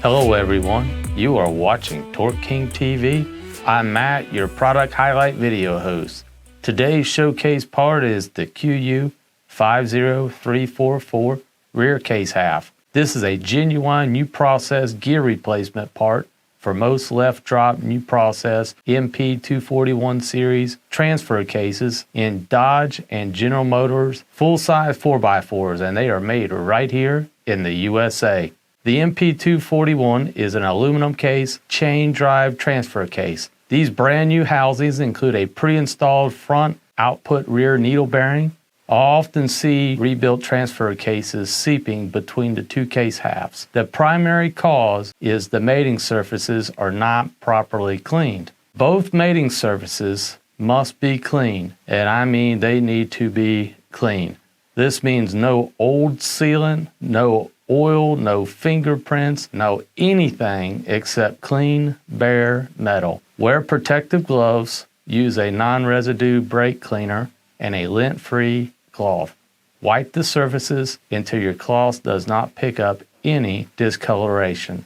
Hello everyone, you are watching TorqueKingTV. I'm Matt, your product highlight video host. Today's showcase part is the QU50344 rear case half. This is a genuine new process gear replacement part for most left drop new process NP241 Series Transfer cases in Dodge and General Motors full-size 4x4s, and they are made right here in the USA. The NP241 is an aluminum case chain drive transfer case. These brand new housings include a pre-installed front output rear needle bearing. I often see rebuilt transfer cases seeping between the two case halves. The primary cause is the mating surfaces are not properly cleaned. Both mating surfaces must be clean, and I mean they need to be clean. This means no old sealant, no oil, no fingerprints, no anything except clean, bare metal. Wear protective gloves, use a non-residue brake cleaner, and a lint-free cloth. Wipe the surfaces until your cloth does not pick up any discoloration.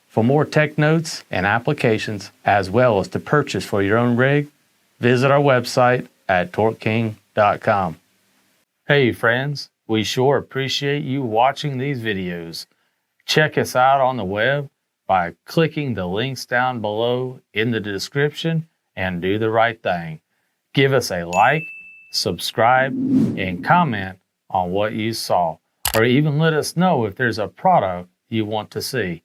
For more tech notes and applications, as well as to purchase for your own rig, visit our website at TorqueKing.com. Hey friends, we sure appreciate you watching these videos. Check us out on the web by clicking the links down below in the description and do the right thing. Give us a like, subscribe, and comment on what you saw, or even let us know if there's a product you want to see.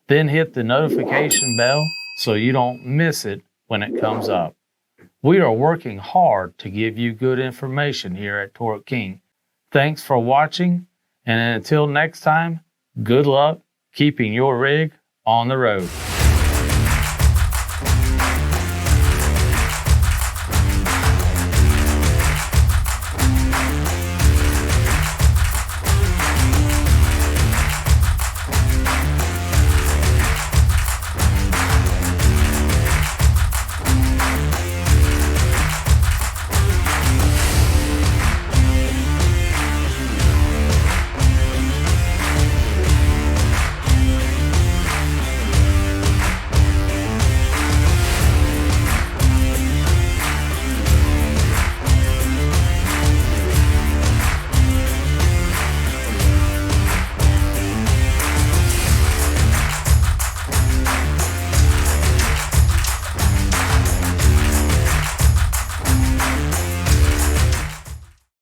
Then hit the notification bell so you don't miss it when it comes up. We are working hard to give you good information here at Torque King. Thanks for watching, and until next time, good luck keeping your rig on the road.